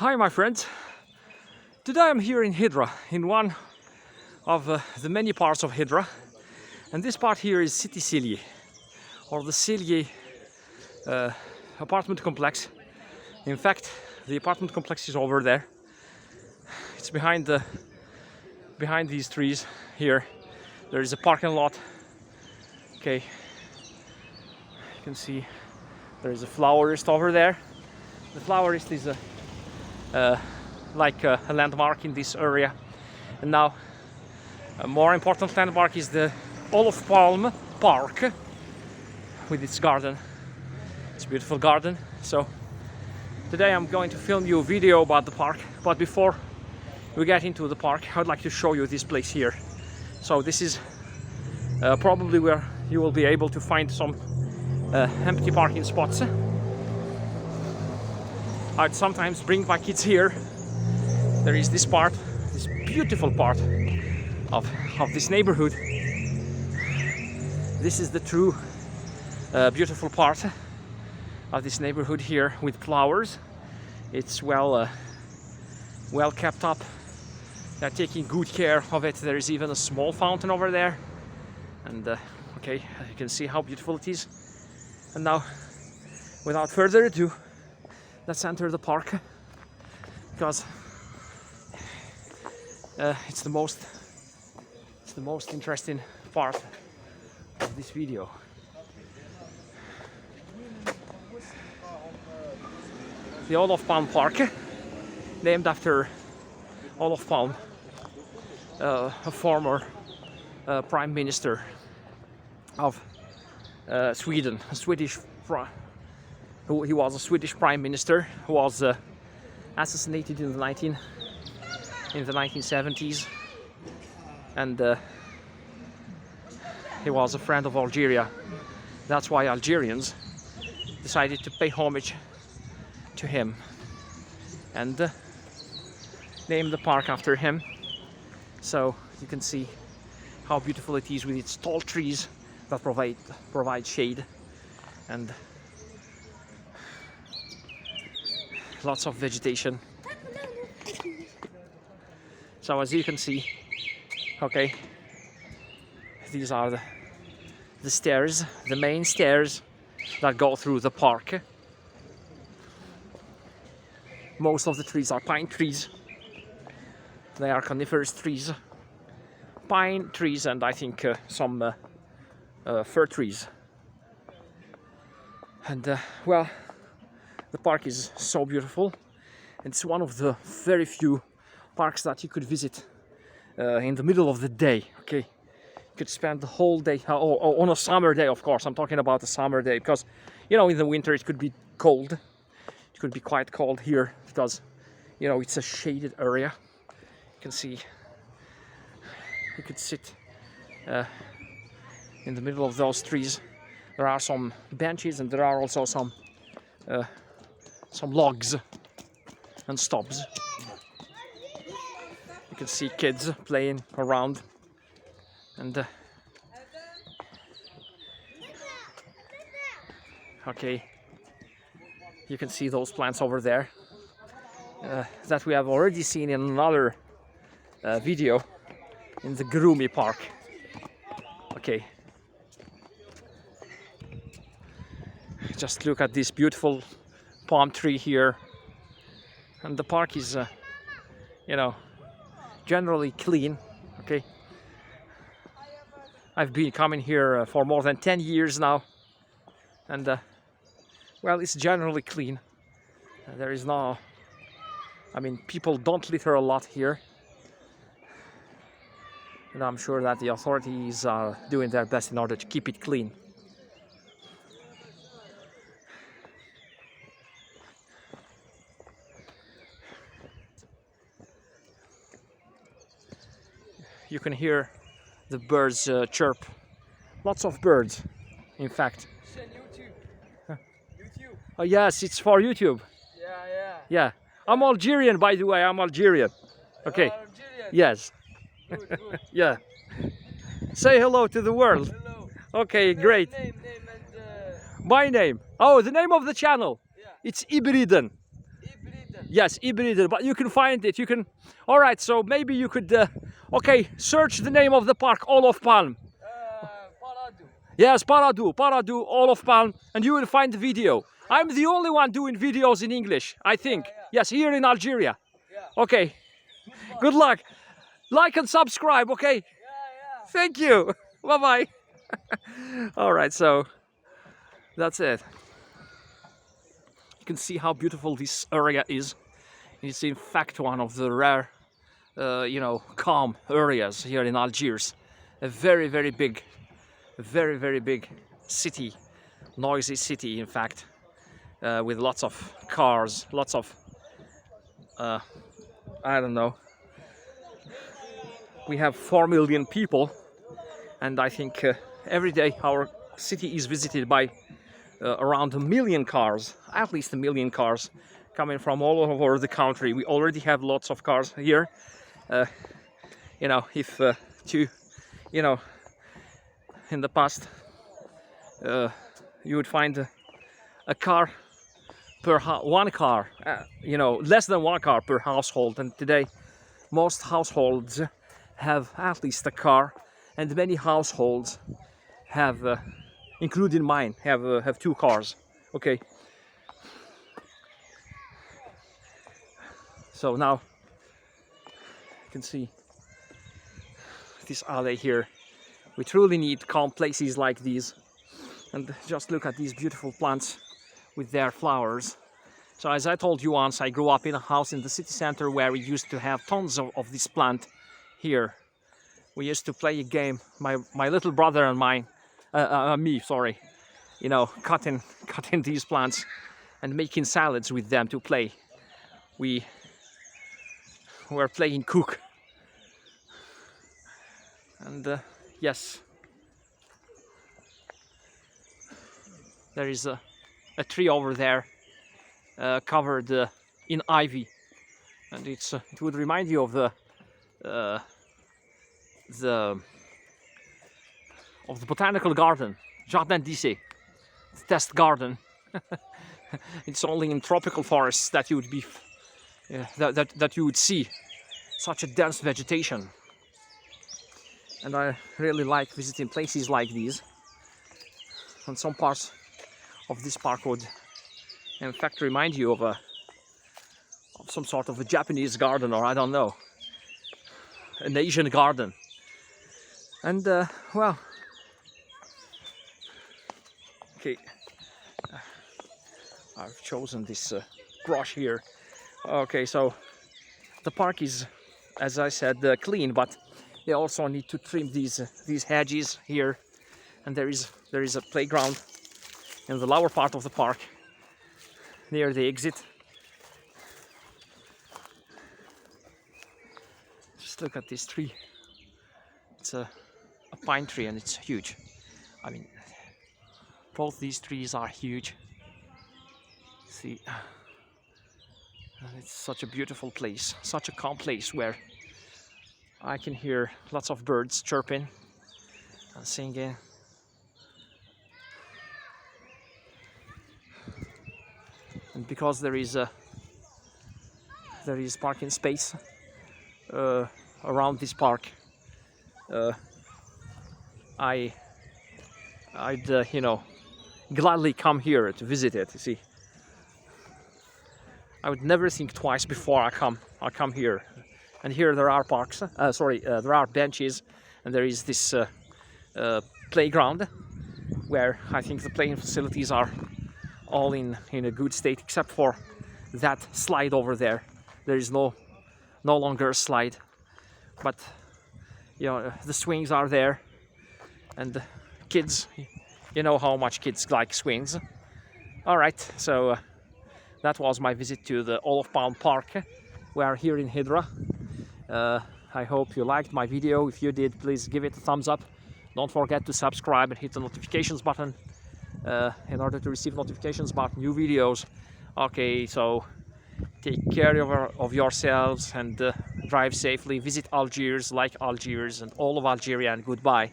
Hi my friends, today I'm here in Hydra, in one of the many parts of Hydra, and this part here is Cité Sellier, or the Sellier apartment complex. In fact, the apartment complex is over there. It's behind these trees here. There is a parking lot. Okay, you can see there is a florist over there. The florist is like a landmark in this area. And now a more important landmark is the Olof Palme Park with its garden. It's a beautiful garden. So today I'm going to film you a video about the park, but before we get into the park I would like to show you this place here. So this is probably where you will be able to find some empty parking spots. I'd sometimes bring my kids here. There is this part, this beautiful part of this neighborhood. This is the true beautiful part of this neighborhood here with flowers. It's well kept up. They're taking good care of it. There is even a small fountain over there. And okay, you can see how beautiful it is. And now, without further ado, let's enter the park, because it's the most interesting part of this video. The Olof Palme Park, named after Olof Palme, a former prime minister of Sweden, he was a Swedish prime minister who was assassinated in the 1970s, and he was a friend of Algeria. That's why Algerians decided to pay homage to him and name the park after him. So you can see how beautiful it is with its tall trees that provide shade and lots of vegetation. So as you can see, okay, these are the stairs, the main stairs that go through the park. Most of the trees are pine trees. They are coniferous trees, pine trees, and I think some fir trees. And well, the park is so beautiful. It's one of the very few parks that you could visit in the middle of the day. Okay, you could spend the whole day on a summer day. Of course, I'm talking about a summer day, because you know, in the winter it could be cold. It could be quite cold here because you know, it's a shaded area. You can see you could sit in the middle of those trees. There are some benches and there are also some logs and stubs. You can see kids playing around, and okay, you can see those plants over there that we have already seen in another video in the Groomy Park. Okay, just look at this beautiful palm tree here, and the park is you know, generally clean. Okay, I've been coming here for more than 10 years now, and well, it's generally clean. There is no, I mean, people don't litter a lot here, and I'm sure that the authorities are doing their best in order to keep it clean. You can hear the birds chirp. Lots of birds, in fact. YouTube. Oh yes, it's for YouTube. Yeah. I'm Algerian, by the way. I'm Algerian. Okay. Algerian. Yes. Good. Yeah. Say hello to the world. Hello. Okay, great. Name and My name. Oh, the name of the channel. yeah. It's Hybriden. Hybriden. Yes, hybrider, but you can find it. You can. All right, so maybe you could. Okay, search the name of the park, Olof Palme. Paradou. Yes, Paradou, Olof Palme, and you will find the video. I'm the only one doing videos in English, I think. Yes, here in Algeria. Okay. Good luck. Like and subscribe, okay? Thank you. Bye bye. All right, so that's it. You can see how beautiful this area is. It's in fact one of the rare, calm areas here in Algiers. A very, very big city, noisy city, in fact, with lots of cars, lots of, I don't know. We have 4 million people, and I think every day our city is visited by around 1 million cars, at least 1 million cars, coming from all over the country. We already have lots of cars here. If in the past you would find a car per one car, less than one car per household, and today most households have at least a car, and many households have, including mine, have 2 cars. Okay. So now you can see this alley here. We truly need calm places like these, and just look at these beautiful plants with their flowers. So as I told you once, I grew up in a house in the city center where we used to have tons of this plant here. We used to play a game, my little brother and me, cutting these plants and making salads with them to play. We were playing cook. And yes, there is a tree over there covered in ivy, and it would remind you of the botanical garden, Jardin d'Essai, test garden. It's only in tropical forests that you would be that you would see such a dense vegetation. And I really like visiting places like these. And some parts of this park would in fact remind you of some sort of a Japanese garden, or I don't know, an Asian garden. And well, okay, I've chosen this brush here. Okay, so the park is, as I said, clean, but they also need to trim these hedges here. And there is a playground in the lower part of the park near the exit. Just look at this tree. It's a pine tree, and it's huge. I mean, both these trees are huge. See, and it's such a beautiful place, such a calm place where I can hear lots of birds chirping and singing. And because there is parking space around this park, I'd gladly come here to visit it. You see, I would never think twice before I come here. And here there are parks. There are benches, and there is this playground where I think the playing facilities are all in a good state, except for that slide over there. There is no longer a slide, but the swings are there, and the kids, you know how much kids like swings. All right, so that was my visit to the Olof Palme Park. We are here in Hydra. I hope you liked my video. If you did, please give it a thumbs up. Don't forget to subscribe and hit the notifications button in order to receive notifications about new videos. Okay, so take care of yourselves and drive safely. Visit Algiers, like Algiers and all of Algeria, and goodbye.